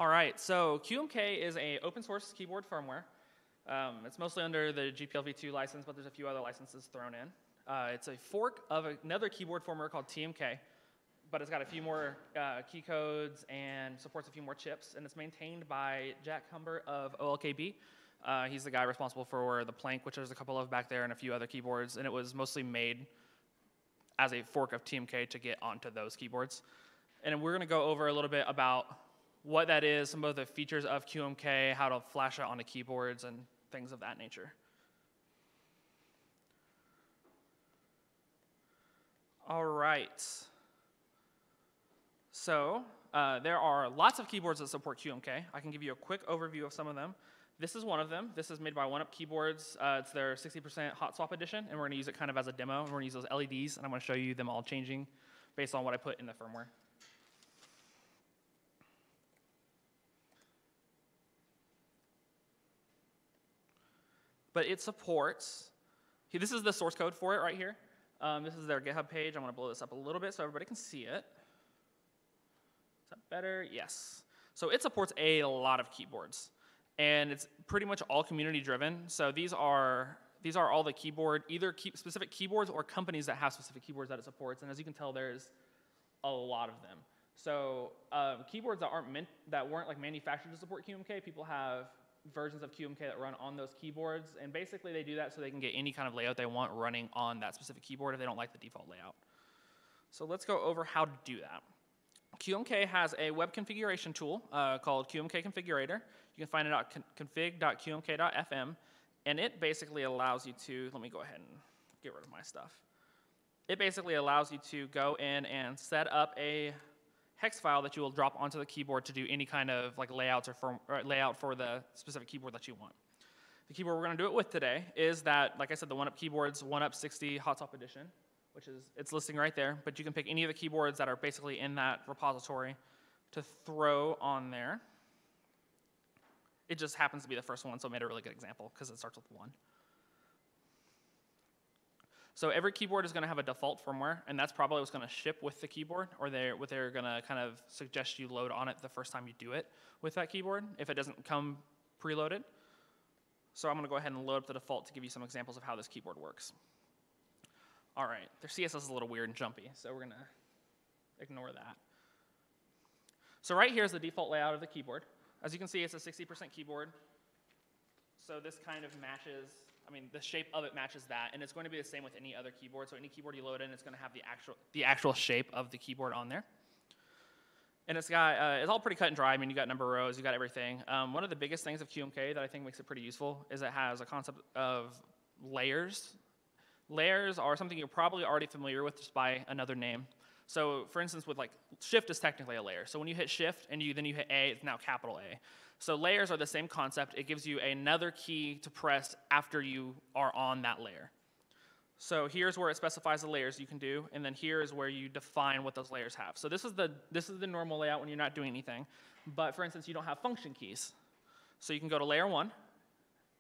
All right, so Qmk is an open source keyboard firmware. It's mostly under the GPLv2 license, but there's a few other licenses thrown in. It's a fork of another keyboard firmware called Qmk, but it's got a few more key codes and supports a few more chips, and it's maintained by Jack Humber of OLKB. He's the guy responsible for the Plank, which there's a couple of back there, and a few other keyboards, and it was mostly made as a fork of Qmk to get onto those keyboards. And we're going to go over a little bit about what that is, some of the features of Qmk, how to flash it onto keyboards, and things of that nature. All right. So there are lots of keyboards that support Qmk. I can give you a quick overview of some of them. This is one of them. This is made by OneUp Keyboards. It's their 60% hot swap edition, and we're going to use it kind of as a demo. We're going to use those LEDs, and I'm going to show you them all changing based on what I put in the firmware. But it supports, this is the source code for it right here. This is their GitHub page. I'm going to blow this up a little bit so everybody can see it. Is that better? Yes. So it supports a lot of keyboards. And it's pretty much all community driven. So these are all the keyboard, either specific keyboards or companies that have specific keyboards that it supports. And as you can tell, there's a lot of them. So keyboards that weren't like manufactured to support Qmk, people have versions of Qmk that run on those keyboards, and basically they do that so they can get any kind of layout they want running on that specific keyboard if they don't like the default layout. So let's go over how to do that. Qmk has a web configuration tool called Qmk Configurator. You can find it at config.qmk.fm, and it basically allows you to, let me go ahead and get rid of my stuff. It basically allows you to go in and set up a hex file that you will drop onto the keyboard to do any kind of like layouts or layout for the specific keyboard that you want. The keyboard we're going to do it with today is that, like I said, the OneUp Keyboards OneUp 60 Hot Swap Edition, which is it's listing right there. But you can pick any of the keyboards that are basically in that repository to throw on there. It just happens to be the first one, so I made a really good example because it starts with 1. So every keyboard is going to have a default firmware, and that's probably what's going to ship with the keyboard, or what they're going to kind of suggest you load on it the first time you do it with that keyboard, if it doesn't come preloaded. So I'm going to go ahead and load up the default to give you some examples of how this keyboard works. All right, their CSS is a little weird and jumpy, so we're going to ignore that. So right here is the default layout of the keyboard. As you can see, it's a 60% keyboard. So this kind of matches, the shape of it matches that, and it's going to be the same with any other keyboard. So any keyboard you load in, it's going to have the actual shape of the keyboard on there. And it's all pretty cut and dry. You got number of rows, you got everything. One of the biggest things of Qmk that I think makes it pretty useful is it has a concept of layers. Layers are something you're probably already familiar with just by another name. So for instance, with Shift is technically a layer. So when you hit Shift and then you hit A, it's now capital A. So layers are the same concept. It gives you another key to press after you are on that layer. So here's where it specifies the layers you can do, and then here is where you define what those layers have. So this is the normal layout when you're not doing anything. But for instance, you don't have function keys. So you can go to layer 1,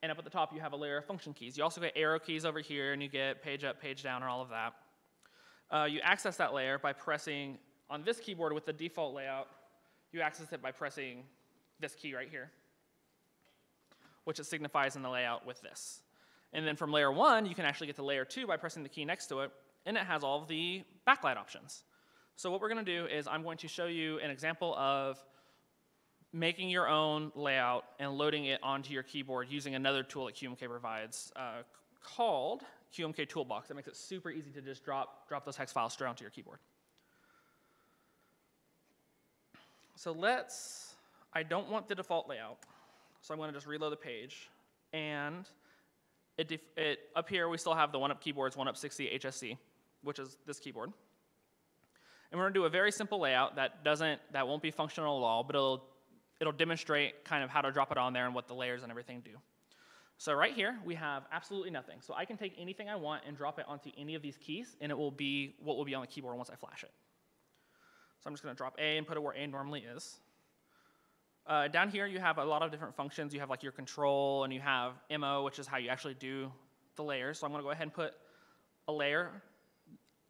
and up at the top you have a layer of function keys. You also get arrow keys over here, and you get page up, page down, and all of that. You access that layer by pressing, on this keyboard with the default layout, you access it by pressing this key right here, which it signifies in the layout with this. And then from layer 1, you can actually get to layer 2 by pressing the key next to it, and it has all of the backlight options. So what we're going to do is I'm going to show you an example of making your own layout and loading it onto your keyboard using another tool that Qmk provides called Qmk Toolbox. That makes it super easy to just drop those hex files straight onto your keyboard. So I don't want the default layout, so I'm going to just reload the page. And up here, we still have the OneUp Keyboards, OneUp 60 HSC, which is this keyboard. And we're going to do a very simple layout that won't be functional at all, but it'll demonstrate kind of how to drop it on there and what the layers and everything do. So right here, we have absolutely nothing. So I can take anything I want and drop it onto any of these keys, and it will be what will be on the keyboard once I flash it. So I'm just going to drop A and put it where A normally is. Down here, you have a lot of different functions. You have your control, and you have MO, which is how you actually do the layers. So I'm going to go ahead and put a layer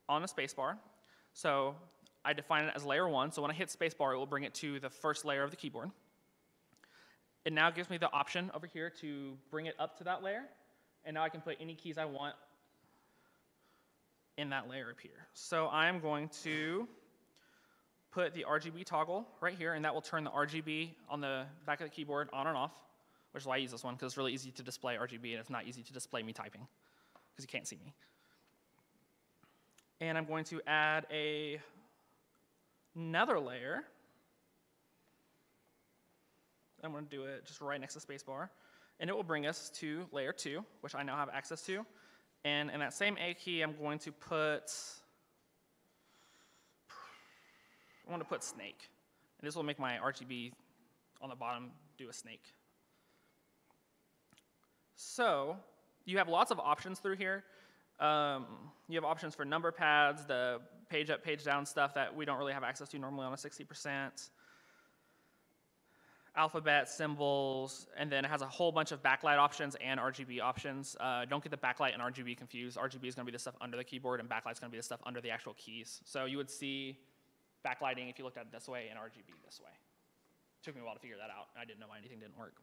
on a spacebar. So I define it as layer 1. So when I hit spacebar, it will bring it to the first layer of the keyboard. it now gives me the option over here to bring it up to that layer, and now I can put any keys I want in that layer up here. So I'm going to put the Rgb toggle right here, and that will turn the Rgb on the back of the keyboard on and off, which is why I use this one, because it's really easy to display Rgb, and it's not easy to display me typing, because you can't see me. And I'm going to add another layer. I'm going to do it just right next to spacebar, and it will bring us to layer 2, which I now have access to. And in that same A key, I'm going to put, snake. And this will make my RGB on the bottom do a snake. So you have lots of options through here. You have options for number pads, the page up, page down stuff that we don't really have access to normally on a 60%. Alphabet, symbols, and then it has a whole bunch of backlight options and RGB options. Don't get the backlight and RGB confused. RGB is going to be the stuff under the keyboard, and backlight is going to be the stuff under the actual keys. So you would see backlighting if you looked at it this way and RGB this way. It took me a while to figure that out. I didn't know why anything didn't work.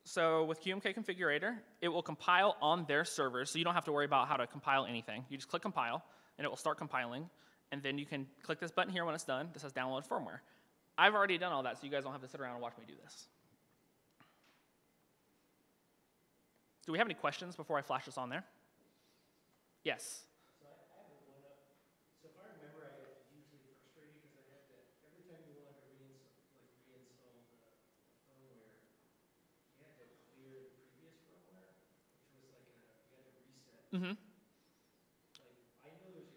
So with Qmk Configurator, it will compile on their servers, so you don't have to worry about how to compile anything. You just click compile, and it will start compiling, and then you can click this button here when it's done. This says download firmware. I've already done all that, so you guys don't have to sit around and watch me do this. Do we have any questions before I flash this on there? Yes? So I have one up. So if I remember, I get hugely frustrated because I had to, every time you wanted to reinstall the firmware, you had to clear the previous firmware, which was like you had to reset. Mm-hmm. Like, I know there's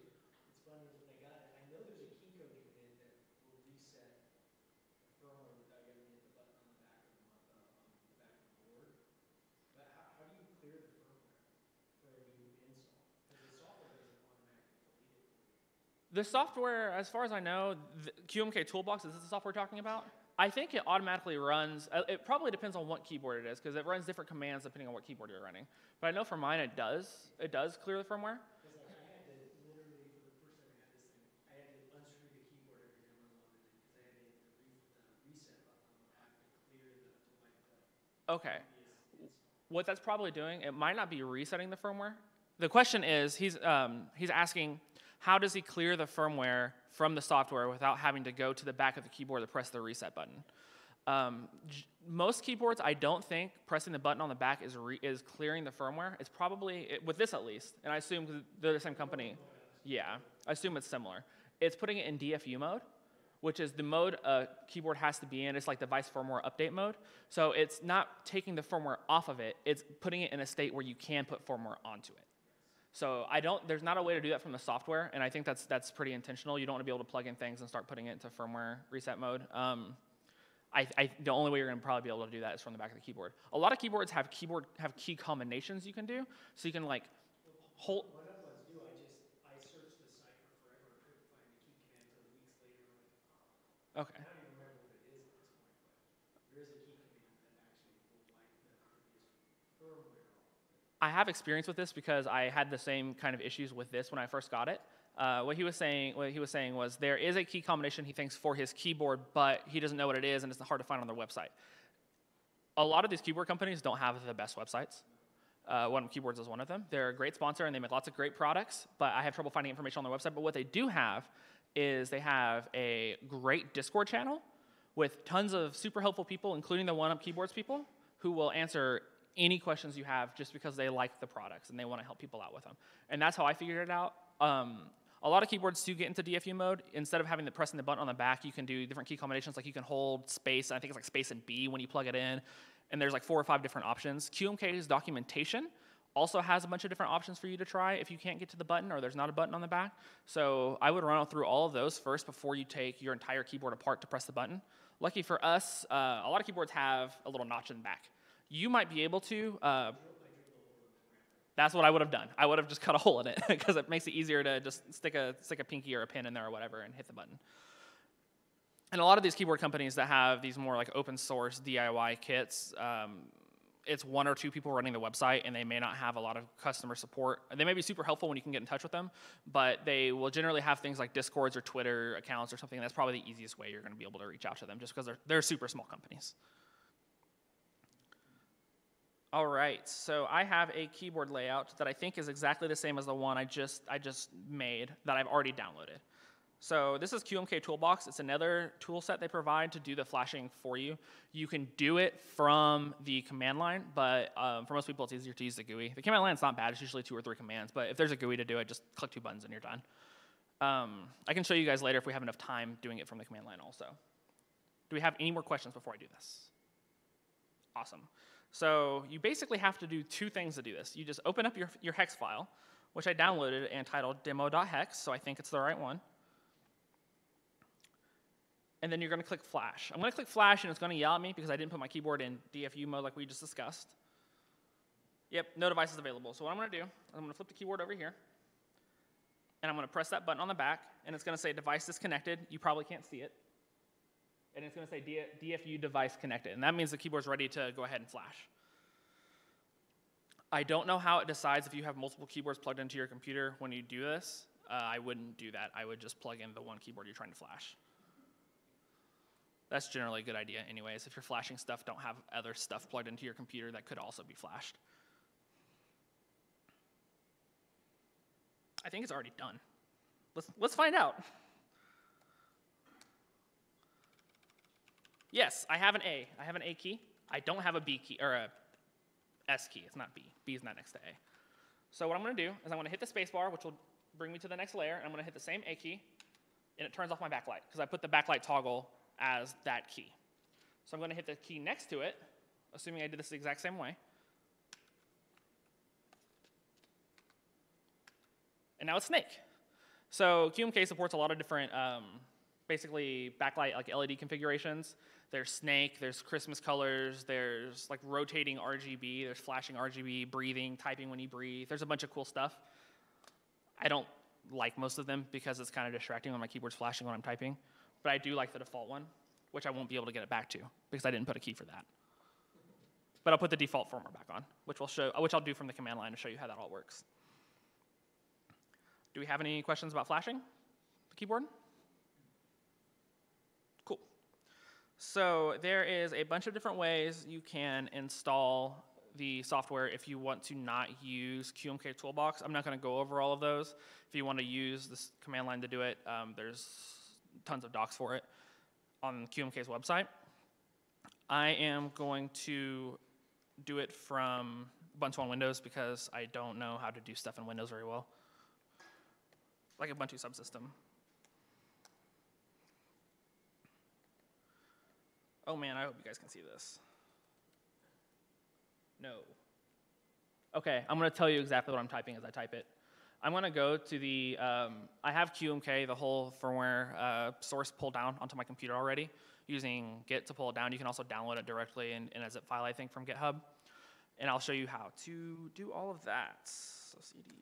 it's funny, when I got it, I know there's a key code you can hit that will reset firmware without you having to hit the button on the back of the board. But how do you clear the firmware for a new install? Because the software doesn't automatically delete it for you. The software, as far as I know, the Qmk Toolbox, is this the software we're talking about? I think it automatically runs, it probably depends on what keyboard it is, because it runs different commands depending on what keyboard you're running. But I know for mine it does clear the firmware. Because like, I had to literally, for the first time I had this thing, I had to unscrew the keyboard every time I logged in, because I had to hit the reset button on the back to clear to wipe the Okay. previous install. What that's probably doing, it might not be resetting the firmware. The question is, he's asking, how does he clear the firmware from the software without having to go to the back of the keyboard to press the reset button? Most keyboards, I don't think pressing the button on the back is clearing the firmware. It's probably, with this at least, and I assume because they're the same company, yeah, I assume it's similar. It's putting it in DFU mode, which is the mode a keyboard has to be in. It's like device firmware update mode. So it's not taking the firmware off of it. It's putting it in a state where you can put firmware onto it. So there's not a way to do that from the software, and I think that's pretty intentional. You don't want to be able to plug in things and start putting it into firmware reset mode. The only way you're going to probably be able to do that is from the back of the keyboard. A lot of keyboards have key combinations you can do, so you can like hold. What other ones do? I searched the site for forever, couldn't find the key command until weeks later. I'm like, Okay. I don't even remember what it is at this point, but there is a key command that actually will wipe the previous firmware off. I have experience with this because I had the same kind of issues with this when I first got it. What he was saying was there is a key combination he thinks for his keyboard, but he doesn't know what it is, and it's hard to find on their website. A lot of these keyboard companies don't have the best websites. One Keyboards is one of them. They're a great sponsor, and they make lots of great products, but I have trouble finding information on their website. But what they do have is they have a great Discord channel with tons of super helpful people, including the One Up Keyboards people, who will answer any questions you have just because they like the products and they want to help people out with them. And that's how I figured it out. A lot of keyboards do get into DFU mode. Instead of having the pressing the button on the back, you can do different key combinations. Like you can hold space, I think it's like space and B when you plug it in. And there's like 4 or 5 different options. Qmk's documentation also has a bunch of different options for you to try if you can't get to the button or there's not a button on the back. So I would run through all of those first before you take your entire keyboard apart to press the button. Lucky for us, a lot of keyboards have a little notch in the back. You might be able to. That's what I would have done. I would have just cut a hole in it because it makes it easier to just stick a pinky or a pin in there or whatever and hit the button. And a lot of these keyboard companies that have these more like open source DIY kits, it's one or two people running the website, and they may not have a lot of customer support. They may be super helpful when you can get in touch with them, but they will generally have things like Discords or Twitter accounts or something. And that's probably the easiest way you're going to be able to reach out to them, just because they're super small companies. All right, so I have a keyboard layout that I think is exactly the same as the one I just made that I've already downloaded. So this is Qmk Toolbox. It's another tool set they provide to do the flashing for you. You can do it from the command line, but for most people it's easier to use the GUI. The command line's not bad, it's usually 2 or 3 commands, but if there's a GUI to do it, just click 2 buttons and you're done. I can show you guys later if we have enough time doing it from the command line also. Do we have any more questions before I do this? Awesome. So you basically have to do 2 things to do this. You just open up your hex file, which I downloaded and titled demo.hex, so I think it's the right one. And then you're going to click flash. I'm going to click flash, and it's going to yell at me because I didn't put my keyboard in DFU mode like we just discussed. Yep, no devices available. So what I'm going to do, I'm going to flip the keyboard over here, and I'm going to press that button on the back, and it's going to say device disconnected. You probably can't see it. And it's going to say DFU device connected, and that means the keyboard's ready to go ahead and flash. I don't know how it decides if you have multiple keyboards plugged into your computer when you do this. I wouldn't do that. I would just plug in the one keyboard you're trying to flash. That's generally a good idea anyways. If you're flashing stuff, don't have other stuff plugged into your computer that could also be flashed. I think it's already done. Let's find out. Yes, I have an A. I have an A key. I don't have a B key, or a S key. It's not B. B is not next to A. So what I'm going to do is I'm going to hit the space bar, which will bring me to the next layer, and I'm going to hit the same A key, and it turns off my backlight, because I put the backlight toggle as that key. So I'm going to hit the key next to it, assuming I did this the exact same way. And now it's Snake. So Qmk supports a lot of different, basically backlight, like LED configurations. There's Snake, there's Christmas colors, there's like rotating RGB, there's flashing RGB, breathing, typing when you breathe. There's a bunch of cool stuff. I don't like most of them because it's kind of distracting when my keyboard's flashing when I'm typing. But I do like the default one, which I won't be able to get it back to because I didn't put a key for that. But I'll put the default firmware back on, which I'll do from the command line to show you how that all works. Do we have any questions about flashing the keyboard? Cool. So there is a bunch of different ways you can install the software if you want to not use Qmk Toolbox. I'm not going to go over all of those. If you want to use this command line to do it, there's tons of docs for it on Qmk's website. I am going to do it from Ubuntu on Windows because I don't know how to do stuff in Windows very well. Like Ubuntu subsystem. Oh man, I hope you guys can see this. No. Okay, I'm going to tell you exactly what I'm typing as I type it. I'm going to go to the, I have Qmk, the whole firmware source pulled down onto my computer already using Git to pull it down. You can also download it directly in a zip file, I think, from GitHub. And I'll show you how to do all of that. So CD.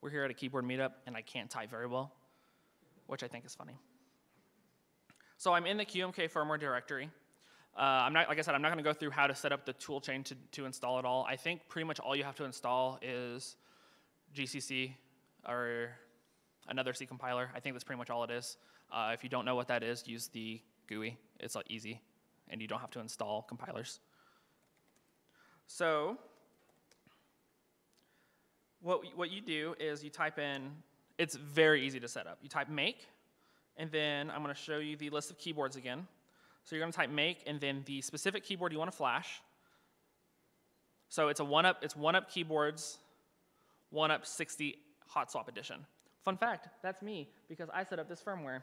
We're here at a keyboard meetup, and I can't type very well, which I think is funny. So I'm in the Qmk firmware directory. Like I said, I'm not going to go through how to set up the tool chain to install it all. I think pretty much all you have to install is GCC or another C compiler. I think that's pretty much all it is. If you don't know what that is, use the GUI. It's easy, and you don't have to install compilers. So what you do is you type in, it's very easy to set up. You type make, and then I'm going to show you the list of keyboards again. So you're going to type make, and then the specific keyboard you want to flash. So it's one-up keyboards, 1UP 60 hot swap edition. Fun fact, that's me, because I set up this firmware,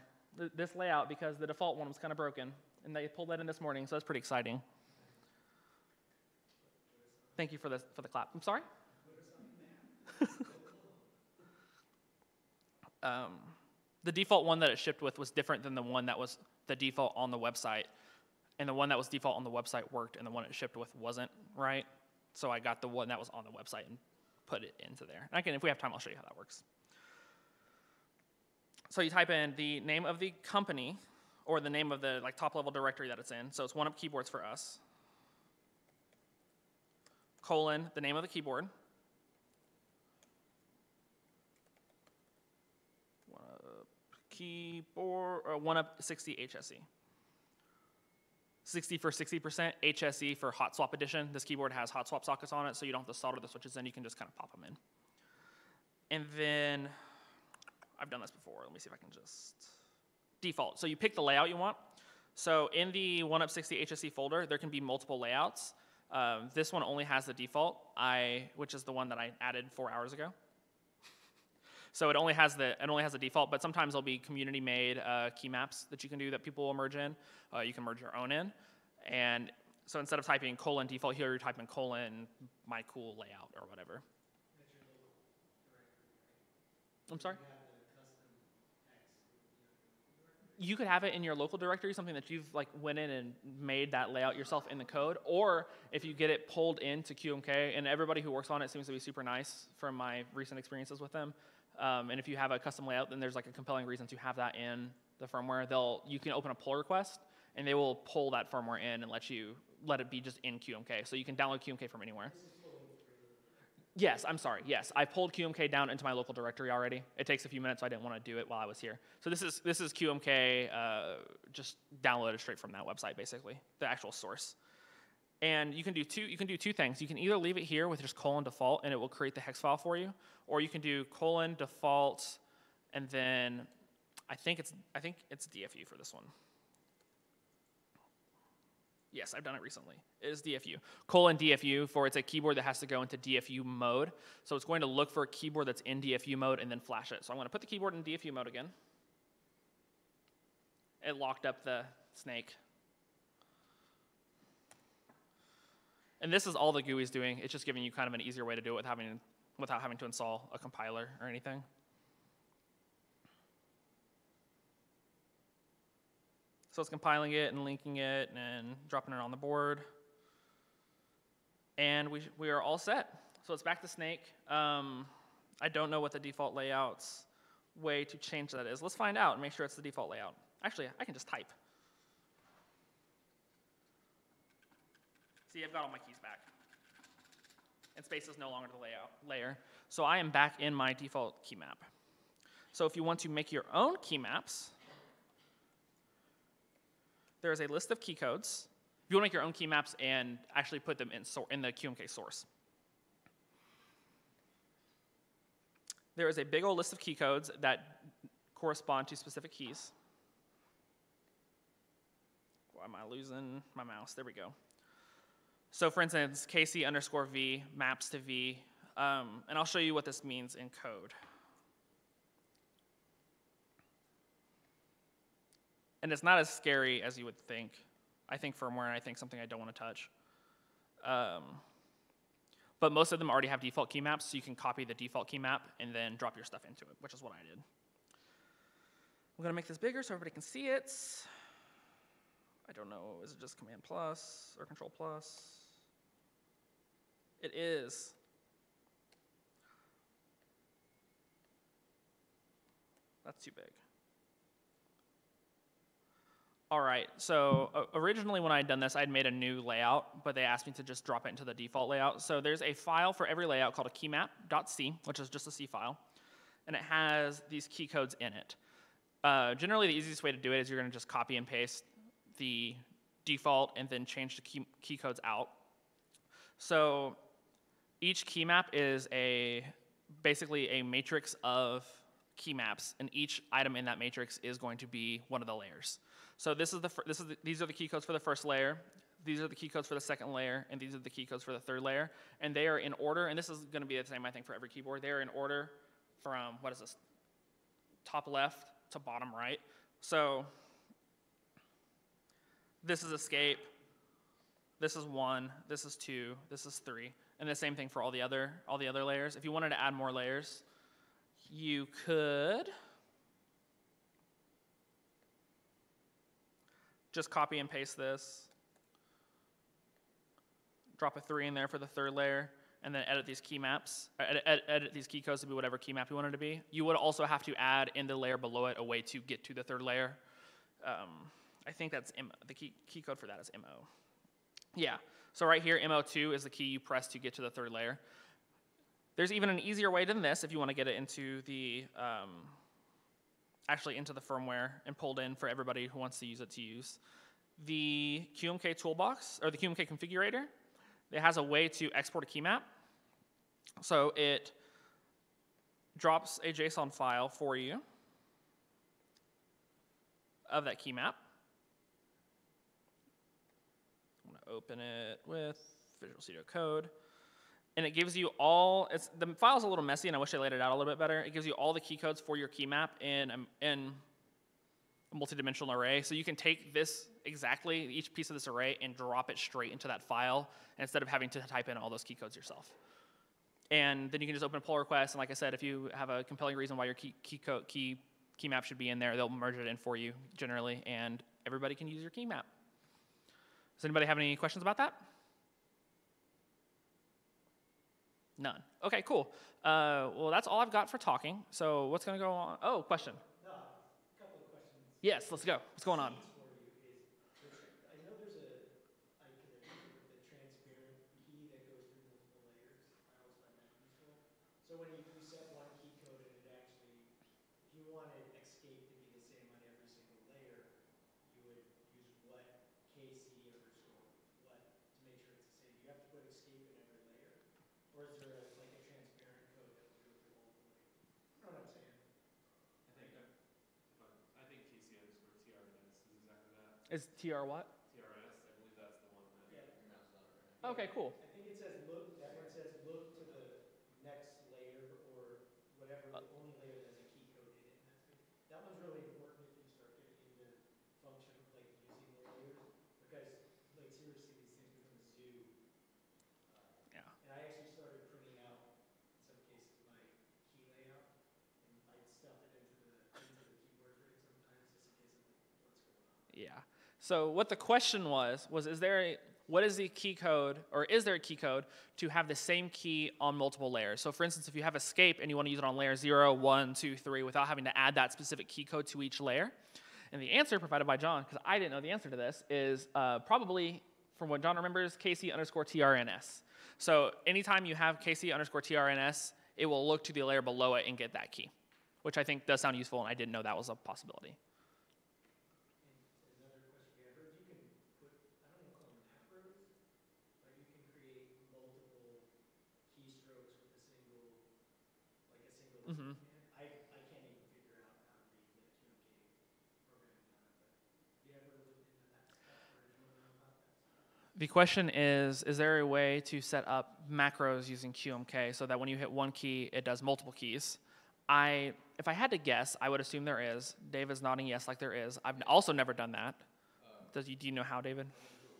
this layout, because the default one was kind of broken, and they pulled that in this morning, so that's pretty exciting. Thank you for the clap. I'm sorry? The default one that it shipped with was different than the one that was the default on the website, and the one that was default on the website worked, and the one it shipped with wasn't, right? So I got the one that was on the website and put it into there. And if we have time, I'll show you how that works. So you type in the name of the company or the name of the top level directory that it's in. So it's 1UP Keyboards for us. Colon, the name of the keyboard. 1UP keyboard, or 1UP 60 HSE. 60 for 60%, HSE for hot swap edition. This keyboard has hot swap sockets on it, so you don't have to solder the switches in. You can just kind of pop them in. And then, I've done this before. Let me see if I can just default. So you pick the layout you want. So in the 1UP 60 HSE folder, there can be multiple layouts. This one only has the default, which is the one that I added 4 hours ago. So it only has the default, but sometimes there'll be community-made key maps that you can do that people will merge in. You can merge your own in. And so instead of typing colon default here, you're typing colon my cool layout or whatever. That's your local directory, right? I'm sorry? You have the custom X with the directory? You could have it in your local directory, something that you've went in and made that layout yourself in the code, or if you get it pulled into Qmk, and everybody who works on it seems to be super nice from my recent experiences with them. And if you have a custom layout, then there's a compelling reason to have that in the firmware. You can open a pull request, and they will pull that firmware in and let it be just in Qmk. So you can download Qmk from anywhere. Yes, I'm sorry. Yes, I pulled Qmk down into my local directory already. It takes a few minutes, so I didn't want to do it while I was here. So this is Qmk just downloaded straight from that website, basically, the actual source. And you can do two things. You can either leave it here with just colon default, and it will create the hex file for you, or you can do colon default, and then I think it's DFU for this one. Yes, I've done it recently. It is DFU. Colon DFU for it's a keyboard that has to go into DFU mode. So it's going to look for a keyboard that's in DFU mode and then flash it. So I'm going to put the keyboard in DFU mode again. It locked up the snake. And this is all the GUI is doing. It's just giving you kind of an easier way to do it without having to install a compiler or anything. So it's compiling it and linking it and dropping it on the board. And we are all set. So it's back to Snake. I don't know what the default layout's way to change that is. Let's find out and make sure it's the default layout. Actually, I can just type. See, I've got all my keys back. And space is no longer the layer. So I am back in my default key map. So if you want to make your own key maps, there is a list of key codes. If you want to make your own key maps and actually put them in the Qmk source. There is a big old list of key codes that correspond to specific keys. Why am I losing my mouse? There we go. So for instance, KC_V maps to V, and I'll show you what this means in code. And it's not as scary as you would think. I think firmware, and I think something I don't want to touch. But most of them already have default key maps, so you can copy the default key map and then drop your stuff into it, which is what I did. I'm going to make this bigger so everybody can see it. I don't know, is it just Command plus or Control plus? It is. That's too big. All right, so originally when I had done this, I'd made a new layout, but they asked me to just drop it into the default layout. So there's a file for every layout called a keymap.c, which is just a C file, and it has these key codes in it. Generally, the easiest way to do it is you're going to just copy and paste the default and then change the key codes out. So each key map is basically a matrix of key maps, and each item in that matrix is going to be one of the layers. So these are the key codes for the first layer, these are the key codes for the second layer, and these are the key codes for the third layer. And they are in order, and this is going to be the same, I think, for every keyboard. They are in order from, what is this, top left to bottom right. So this is escape, this is 1, this is 2, this is 3, and the same thing for all the other layers. If you wanted to add more layers, you could just copy and paste this, drop a 3 in there for the third layer, and then edit these key maps, edit these key codes to be whatever key map you want it to be. You would also have to add in the layer below it a way to get to the third layer. I think that's the key code for that is MO. Yeah, so right here, MO2 is the key you press to get to the third layer. There's even an easier way than this if you want to get it into the, actually into the firmware and pulled in for everybody who wants to use it to use. The Qmk Toolbox, or the Qmk Configurator, it has a way to export a key map. So it drops a JSON file for you of that key map. I'm going to open it with Visual Studio Code. And it gives you all, the file's a little messy, and I wish I laid it out a little bit better. It gives you all the key codes for your key map in a multi-dimensional array. So you can take this exactly, each piece of this array, and drop it straight into that file instead of having to type in all those key codes yourself. And then you can just open a pull request, and like I said, if you have a compelling reason why your key map should be in there, they'll merge it in for you generally, and everybody can use your key map. Does anybody have any questions about that? None. Okay, cool. Well, that's all I've got for talking. So what's going to go on? Oh, question. No, a couple of questions. Yes, let's go. What's going on? For you is, I know there's a, because I use it with the transparent key that goes through multiple layers. I always find that useful. So when you set one key code and it actually, if you wanted escape to be the same on every single layer, you would use what KC underscore what to make sure it's the same. Do you have to put escape in every layer? Or is there like a transparent code that will do it for multiple layers? You know what I'm saying? I think KC underscore TRNS is exactly that. Is TR what? TRNS, I believe that's the one that Yeah. your mouse is on it right now. Okay, cool. I think it says look, that one says look to the next layer or whatever, the only layer that has a key code in it. And that one's really important if you start getting into function, like using the layers, because like seriously, these things become a zoo. Yeah. And I actually started printing out, in some cases, my key layout, and I'd stuff it into the keyboard for it sometimes, just in case I'm like, what's going on? Yeah. So what the question was is there what is the key code, or is there a key code to have the same key on multiple layers? So for instance, if you have escape and you want to use it on layer 0, 1, 2, 3 without having to add that specific key code to each layer. And the answer provided by John, because I didn't know the answer to this, is probably, from what John remembers, KC underscore TRNS. So anytime you have KC underscore TRNS, it will look to the layer below it and get that key, which I think does sound useful, and I didn't know that was a possibility. Another question we have, heard you can put, I don't know, call them macros, but you can create multiple keystrokes with a single, Mm-hmm. command. I can't even figure out how to read the Qmk programming on it, but you ever looked into that stuff, or anyone know about that stuff? The question is there a way to set up macros using Qmk so that when you hit one key, it does multiple keys? If I had to guess, I would assume there is. Dave is nodding yes like there is. I've also never done that. Do you know how, David? It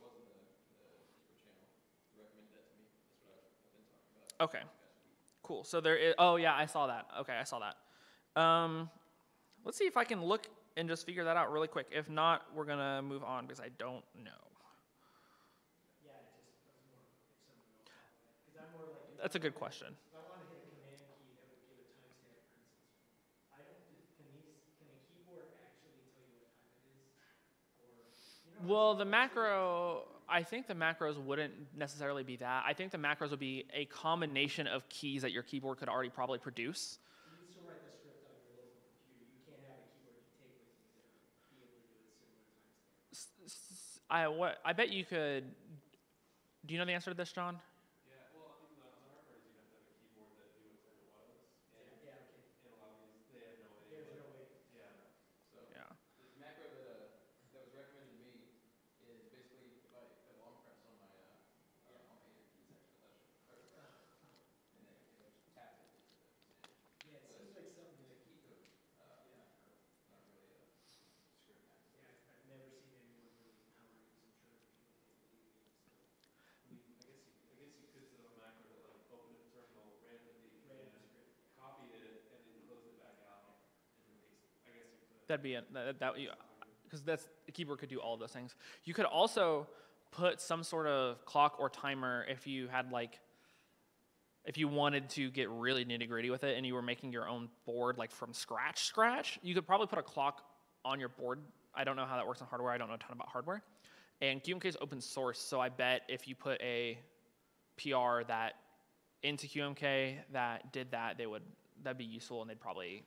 was in the Discord channel. He recommended that to me. That's what I've been talking about. Okay. Cool. So there is, oh yeah, I saw that. Okay, I saw that. Let's see if I can look and just figure that out really quick. If not, we're gonna move on because I don't know. Yeah, it just was more if someone knows about that. Because I'm more like, That's a good question. if I want to hit a command key that would give a timestamp, for instance, I don't, can a keyboard actually tell you what time it is? Or, you know, Well, the macro, I think the macros wouldn't necessarily be that. I think the macros would be a combination of keys that your keyboard could already probably produce. you can still write the script on your local computer. You can't have a keyboard you take with you that would be able to do a similar timestamp. I bet you could. Do you know the answer to this, John? Yeah, well, I think the hard part is you'd have to have a keyboard that knew what time it was. And, Yeah, okay. and a lot of these, they have no idea. There's no way. Yeah. So Yeah. the macro that was recommended to me is basically if I long press on my on my ear keys actually, and then if I just tap it, Yeah, it seems like something it's a that, key code yeah. macro, not really a script macro. Yeah, I've never seen anyone really power use and turn people into video games. So. I mean, I guess you could set up a macro that like opened a terminal randomly Random and script. copied it and then closed it back out and then pasted it. I guess you could. That'd be it. Because the keyboard could do all of those things. You could also put some sort of clock or timer if you had like, if you wanted to get really nitty gritty with it and you were making your own board like from scratch, you could probably put a clock on your board. I don't know how that works on hardware. I don't know a ton about hardware. And Qmk is open source, so I bet if you put a PR that into Qmk that did that, that'd be useful, and they'd probably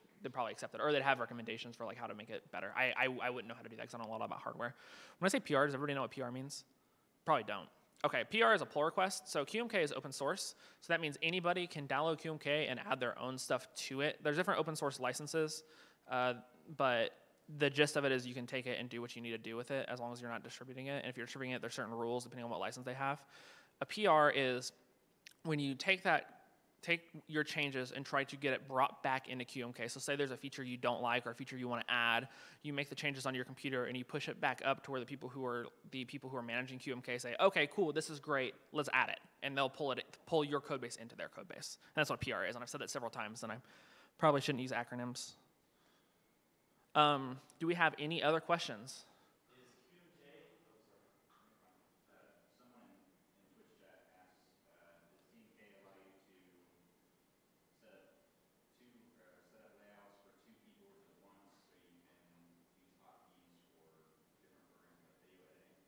accept it, or they'd have recommendations for like how to make it better. I wouldn't know how to do that because I don't know a lot about hardware. When I say PR, does everybody know what PR means? Probably don't. Okay, PR is a pull request. So Qmk is open source, so that means anybody can download Qmk and add their own stuff to it. There's different open source licenses, but the gist of it is you can take it and do what you need to do with it as long as you're not distributing it. And if you're distributing it, there's certain rules depending on what license they have. A PR is when you take your changes and try to get it brought back into Qmk. So say there's a feature you don't like or a feature you want to add, you make the changes on your computer and you push it back up to where the people who are managing Qmk say, okay, cool, this is great, let's add it. And they'll pull your code base into their code base. And that's what PR is, and I've said that several times, and I probably shouldn't use acronyms. Do we have any other questions? Someone in Twitch chat asks, does Qmk allow you to set up layouts for two keyboards at once, so you can use hotkeys for different programs like video editing?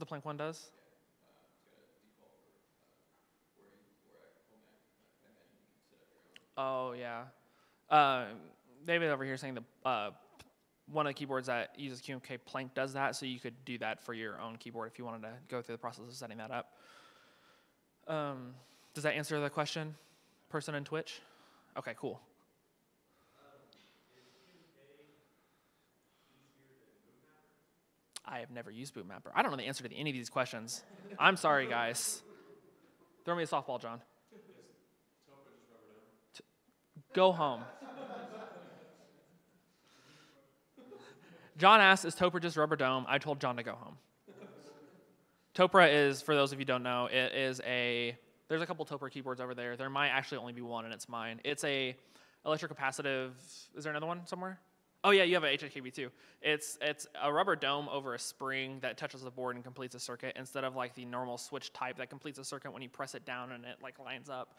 The Plank one does? Oh, yeah. David over here saying one of the keyboards that uses Qmk Plank does that, so you could do that for your own keyboard if you wanted to go through the process of setting that up. Does that answer the question, person in Twitch? Okay, cool. I have never used Bootmapper. I don't know the answer to any of these questions. I'm sorry, guys. Throw me a softball, John. Go home. John asked, is Topra just rubber dome? I told John to go home. Topra is, for those of you who don't know, there's a couple Topra keyboards over there. There might actually only be one, and it's mine. It's a electrocapacitive, is there another one somewhere? Oh yeah, you have an HKB too. It's a rubber dome over a spring that touches the board and completes a circuit instead of like the normal switch type that completes a circuit when you press it down and it like lines up.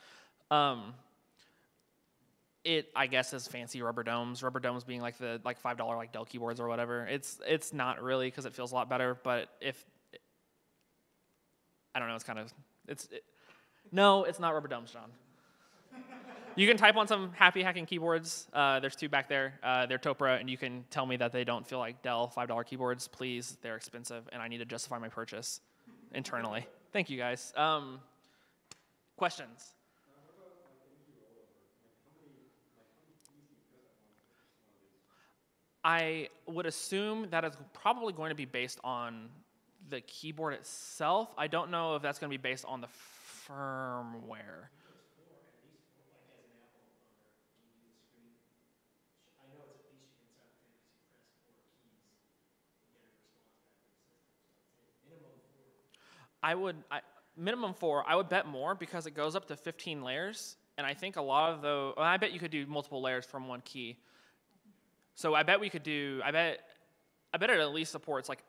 It, I guess, is fancy rubber domes. Rubber domes being like the $5 like Dell keyboards or whatever. It's not really because it feels a lot better. But I don't know, it's kind of no, it's not rubber domes, John. You can type on some happy hacking keyboards. There's two back there. They're Topra, and you can tell me that they don't feel like Dell $5 keyboards. Please, they're expensive, and I need to justify my purchase internally. Thank you, guys. Questions? I would assume that it's probably going to be based on the keyboard itself. I don't know if that's going to be based on the firmware. Minimum 4. I would bet more because it goes up to 15 layers, and I think a lot of those. Well, I bet you could do multiple layers from one key. So I bet we could do. I bet it at least supports like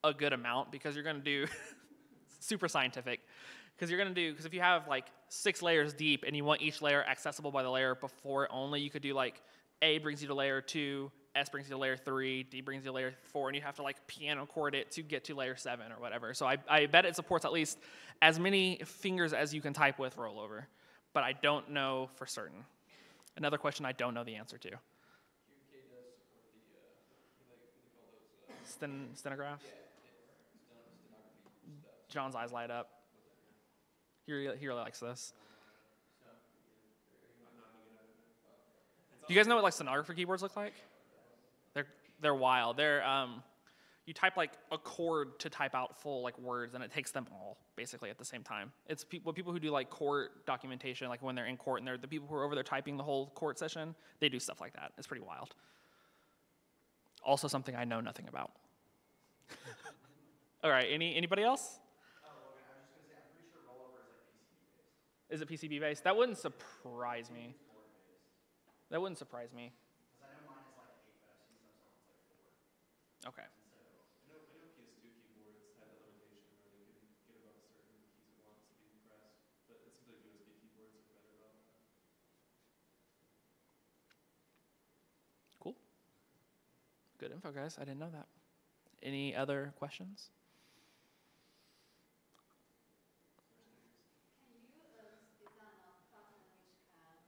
a good amount because you're going to do super scientific. Because if you have like 6 layers deep and you want each layer accessible by the layer before it only, you could do like A brings you to layer 2, S brings you to layer 3, D brings you to layer 4, and you have to like piano chord it to get to layer 7 or whatever. So I bet it supports at least as many fingers as you can type with rollover. But I don't know for certain. Another question I don't know the answer to. Qmk does support the, what do they call those? Stenographs? Yeah, stenography stuff. John's eyes light up. He really likes this. Do you guys know what like stenographer keyboards look like? They're wild. You type like a chord to type out full like words, and it takes them all basically at the same time. It's people who do like court documentation, like when they're in court and they're the people who are over there typing the whole court session. They do stuff like that. It's pretty wild. Also something I know nothing about. All right. Anybody else? Oh, Logan, I was just gonna say, I'm pretty sure rollover is like PCB based. Is it PCB based? That wouldn't surprise me. That wouldn't surprise me. Because I know mine is like 8, but I've seen some stuff that's like Okay. I know PS2 keyboards had that limitation where they couldn't get above certain keys at once to be pressed, but it seems like USB keyboards are better about that. Cool. Good info, guys. I didn't know that. Any other questions? Can you design a pattern which can jump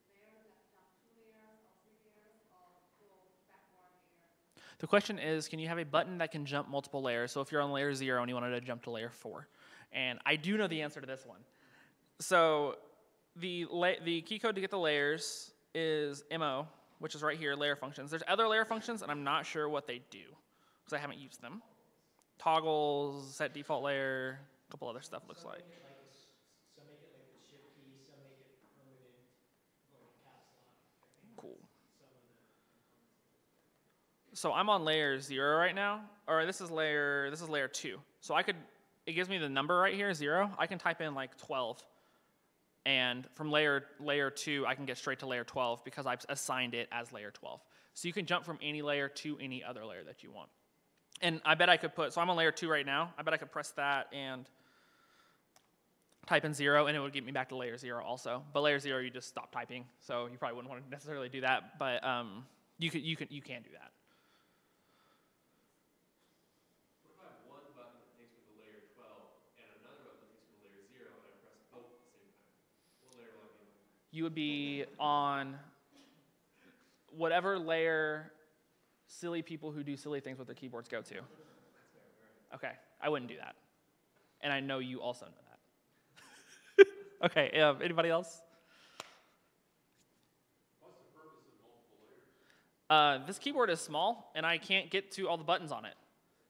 layer, like jump 2 layers or 3 layers, or go back 1 layer? The question is, can you have a button that can jump multiple layers? So if you're on layer 0 and you wanted to jump to layer 4. And I do know the answer to this one. So the key code to get the layers is MO, which is right here, layer functions. There's other layer functions, and I'm not sure what they do because I haven't used them. Toggles, set default layer, a couple other stuff looks like. Some make it like the shift key, some make it permanent, like a caps lock. I think Cool. some of the components. So I'm on layer 0 right now, or this is layer 2. So it gives me the number right here, 0. I can type in like 12. And from layer 2, I can get straight to layer 12 because I've assigned it as layer 12. So you can jump from any layer to any other layer that you want. And I bet I could so I'm on layer 2 right now. I bet I could press that and type in 0, and it would get me back to layer 0 also. But layer 0, you just stop typing, so you probably wouldn't want to necessarily do that. But you can do that. What if I have one button that takes me to layer 12 and another button that takes me to layer 0, and I press both at the same time? What layer will I be on? You would be on whatever layer silly people who do silly things with their keyboards go to. Okay, I wouldn't do that. And I know you also know that. Okay, anybody else? What's the purpose of multiple layers? This keyboard is small, and I can't get to all the buttons on it.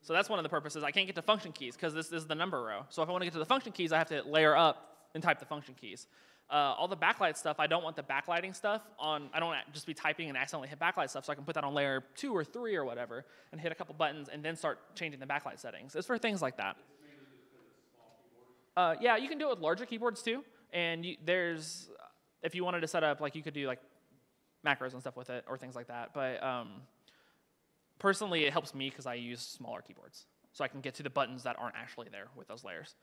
So that's one of the purposes. I can't get to function keys because this is the number row. So if I want to get to the function keys, I have to layer up and type the function keys. All the backlight stuff, I don't want the backlighting stuff on, I don't want to just be typing and accidentally hit backlight stuff, so I can put that on layer 2 or 3 or whatever and hit a couple buttons and then start changing the backlight settings. It's for things like that. It's mainly just because it's a small keyboard? Yeah, you can do it with larger keyboards too. And if you wanted to set up, like you could do like macros and stuff with it or things like that. But personally, it helps me because I use smaller keyboards. So I can get to the buttons that aren't actually there with those layers.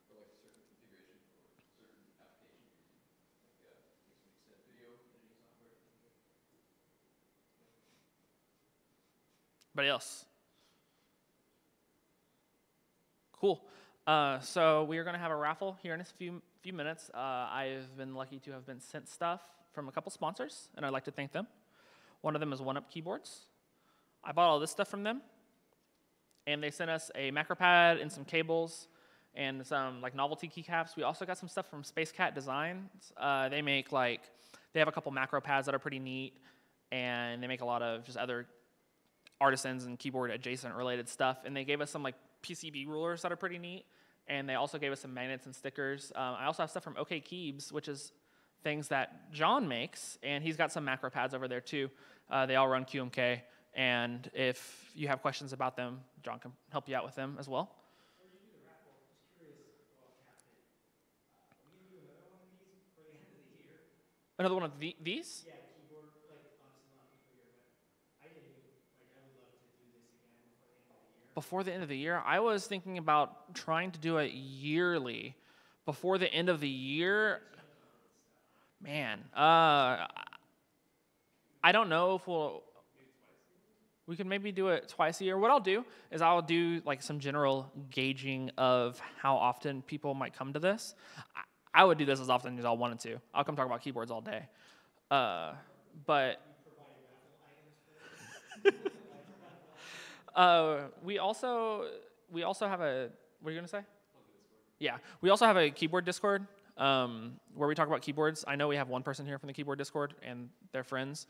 For like certain configuration for certain applications, like set video editing software. Anybody else? Cool. So we are going to have a raffle here in a few minutes. I've been lucky to have been sent stuff from a couple sponsors, and I'd like to thank them. One of them is OneUp Keyboards. I bought all this stuff from them, and they sent us a macro pad and some cables and some like novelty keycaps. We also got some stuff from Space Cat Designs. They have a couple macro pads that are pretty neat, and they make a lot of just other artisans and keyboard adjacent related stuff. And they gave us some like PCB rulers that are pretty neat, and they also gave us some magnets and stickers. I also have stuff from OK Keybs, which is things that John makes, and he's got some macro pads over there too. They all run QMK, and if you have questions about them, John can help you out with them as well. When you do the raffle, just curious, well, Captain, are we going to do another one of these before the end of the year? Another one of these? Yeah, keyboard, like obviously not Configura, but I didn't even, like I would love to do this again before the end of the year. Before the end of the year? I was thinking about trying to do it yearly. Before the end of the year, man, I don't know if we could maybe do it twice a year. What I'll do is I'll do like some general gauging of how often people might come to this. I would do this as often as I wanted to. I'll come talk about keyboards all day. But we also have a, what are you gonna say? Yeah, we also have a keyboard Discord where we talk about keyboards. I know we have one person here from the keyboard Discord and their friends,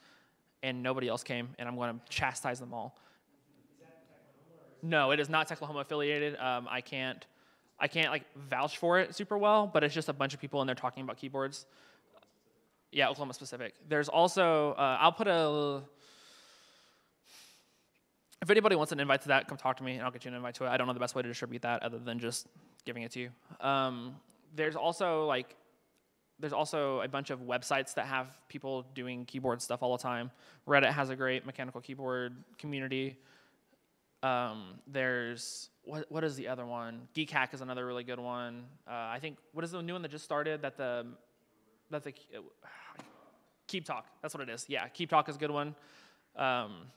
and nobody else came, and I'm going to chastise them all. Is that Techlahoma or is No, it is not Techlahoma affiliated. I can't like vouch for it super well, but it's just a bunch of people in there talking about keyboards. Yeah, Oklahoma specific. There's also I'll put if anybody wants an invite to that, come talk to me, and I'll get you an invite to it. I don't know the best way to distribute that other than just giving it to you. There's also like there's also a bunch of websites that have people doing keyboard stuff all the time. Reddit has a great mechanical keyboard community. There's, what is the other one? Geek Hack is another really good one. I think, what is the new one that just started Keep Talk, that's what it is. Yeah, Keep Talk is a good one.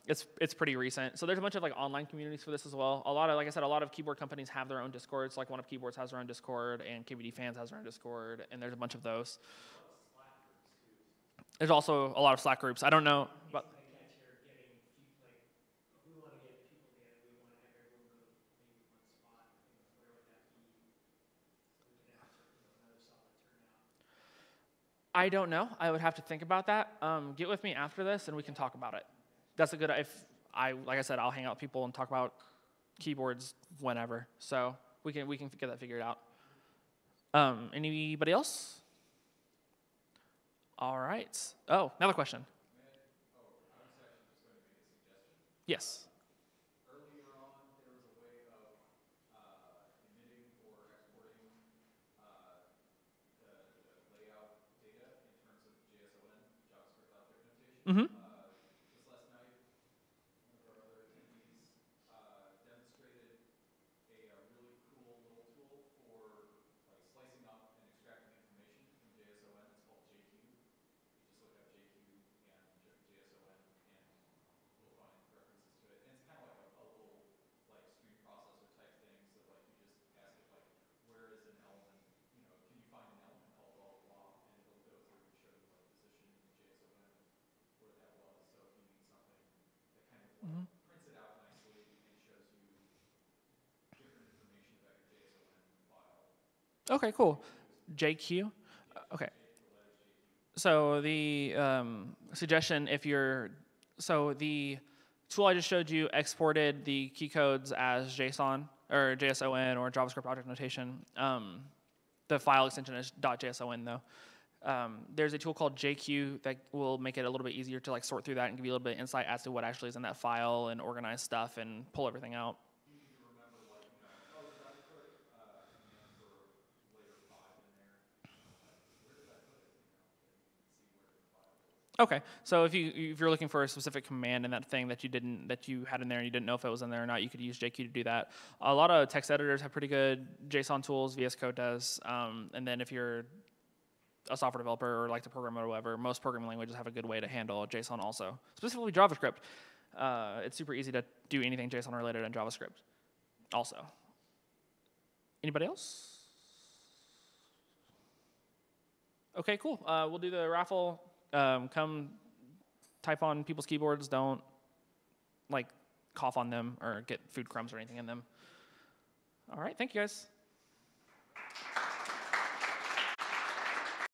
It's pretty recent. So there's a bunch of like online communities for this as well. A lot of, like I said, a lot of keyboard companies have their own Discords. Like One Up Keyboards has their own Discord, and KBD Fans has their own Discord, and there's a bunch of those. There's also a lot of Slack groups. I don't know, but I catch here getting, like, if we want to get people together, we want to have everyone go maybe one spot. I think, where would that be? So we can have, another solid turnout. I don't know. I would have to think about that. Get with me after this, and we can talk about it. That's a good, like I said, I'll hang out with people and talk about keyboards whenever. So we can get that figured out. Anybody else? All right. Oh, another question. I was actually just going to make a suggestion. Yes. Earlier on, there was a way of emitting or exporting the layout data in terms of JSON, JavaScript object notation. Mm-hmm. Just last night, one of our other attendees demonstrated a really cool little tool for like slicing up and extracting information from JSON. It's called JQ. You just look up JQ and JSON, and you'll find references to it. And it's kind of like a little like stream processor type thing. So like you just ask it like, where is an element? Can you find an element called blah blah blah? And it'll go through and show you like position in JSON where that was. So if you need something that kind of like prints it out nicely and shows you different information about your JSON file. Okay, cool. JQ. Okay. So the suggestion, so the tool I just showed you exported the key codes as JSON or JSON or JavaScript object notation. The file extension is .json though. There's a tool called JQ that will make it a little bit easier to like sort through that and give you a little bit of insight as to what actually is in that file and organize stuff and pull everything out. You need to remember like, oh, did I put a command for layer 5 in there? Where did I put it? Then you can see where the file is. Okay, so if you're looking for a specific command in that thing that you had in there and you didn't know if it was in there or not, you could use JQ to do that. A lot of text editors have pretty good JSON tools. VS Code does, and then if you're a software developer or like to program or whatever, most programming languages have a good way to handle JSON also. Specifically JavaScript, it's super easy to do anything JSON related in JavaScript. Also, anybody else? Okay, cool. We'll do the raffle. Come type on people's keyboards. Don't like cough on them or get food crumbs or anything in them. All right, thank you guys.